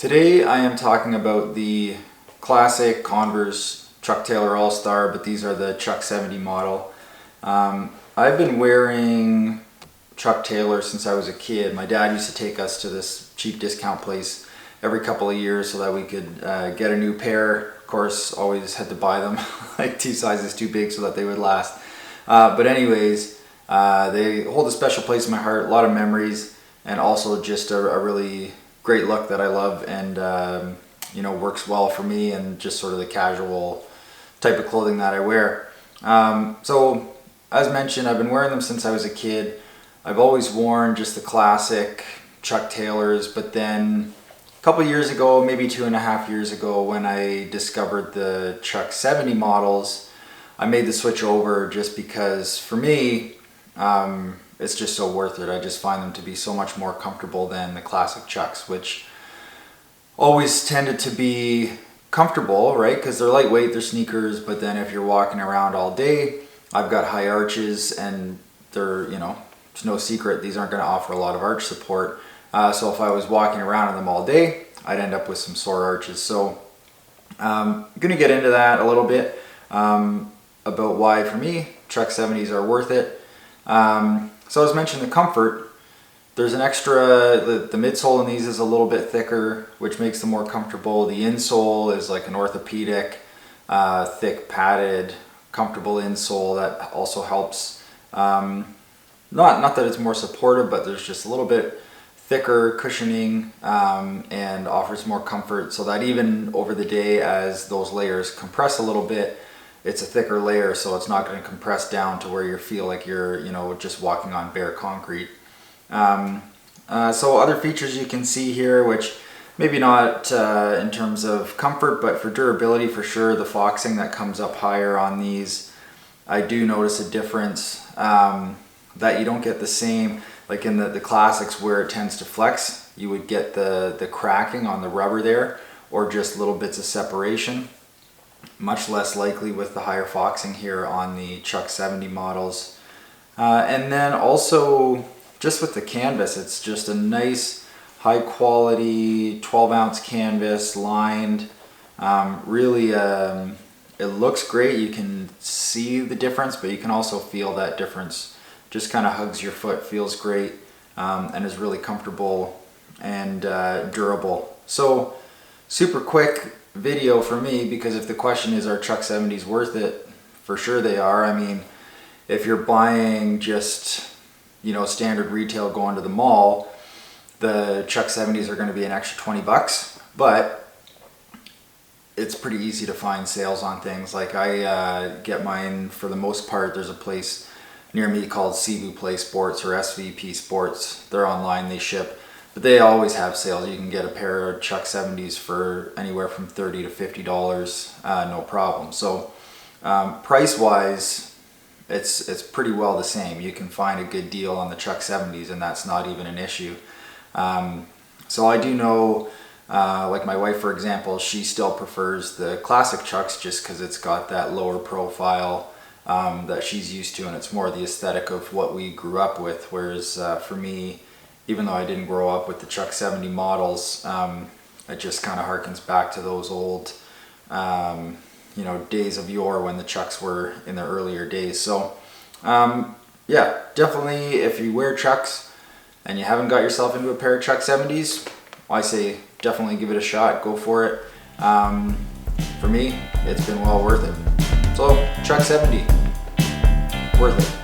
Today I am talking about the classic Converse Chuck Taylor All-Star, but these are the Chuck 70 model. I've been wearing Chuck Taylor since I was a kid. My dad used to take us to this cheap discount place every couple of years so that we could get a new pair. Of course, always had to buy them like 2 sizes too big so that they would last. But anyways, they hold a special place in my heart, a lot of memories, and also just a really great look that I love, and works well for me and just sort of the casual type of clothing that I wear. So as mentioned, I've been wearing them since I was a kid. I've always worn just the classic Chuck Taylors, but then a couple years ago, maybe 2.5 years ago, when I discovered the Chuck 70 models, I made the switch over just because for me, it's just so worth it. I just find them to be so much more comfortable than the classic Chucks, which always tended to be comfortable, right? Because they're lightweight, they're sneakers, but then if you're walking around all day, I've got high arches and they're, it's no secret, these aren't going to offer a lot of arch support. So if I was walking around in them all day, I'd end up with some sore arches. So I'm going to get into that a little bit about why, for me, Chuck 70s are worth it. So as mentioned, the comfort, there's an extra, the midsole in these is a little bit thicker, which makes them more comfortable. The insole is like an orthopedic, thick, padded, comfortable insole that also helps. Not that it's more supportive, but there's just a little bit thicker cushioning and offers more comfort, so that even over the day as those layers compress a little bit, it's a thicker layer, so it's not going to compress down to where you feel like you're, just walking on bare concrete. So other features you can see here, which maybe not in terms of comfort, but for durability for sure, the foxing that comes up higher on these, I do notice a difference that you don't get the same, like in the classics where it tends to flex, you would get the cracking on the rubber there, or just little bits of separation. Much less likely with the higher foxing here on the Chuck 70 models. And then also just with the canvas, it's just a nice high quality 12-ounce canvas lined. Really it looks great. You can see the difference, but you can also feel that difference. Just kind of hugs your foot, feels great, and is really comfortable and durable. So super quick video for me, because if the question is, are Chuck 70s worth it? For sure they are. I mean, if you're buying just, standard retail going to the mall, the Chuck 70s are going to be an extra 20 bucks, but it's pretty easy to find sales on things. Like I get mine, for the most part, there's a place near me called Cebu Play Sports or SVP Sports. They're online, they ship. But they always have sales. You can get a pair of Chuck 70s for anywhere from $30 to $50, no problem. So price-wise, it's pretty well the same. You can find a good deal on the Chuck 70s, and that's not even an issue. So I do know, like my wife, for example, she still prefers the classic Chucks just because it's got that lower profile that she's used to, and it's more the aesthetic of what we grew up with. Whereas for me, even though I didn't grow up with the Chuck 70 models, it just kind of harkens back to those old, days of yore when the Chucks were in their earlier days. So, yeah, definitely if you wear Chucks and you haven't got yourself into a pair of Chuck 70s, I say definitely give it a shot, go for it. For me, it's been well worth it. So, Chuck 70, worth it.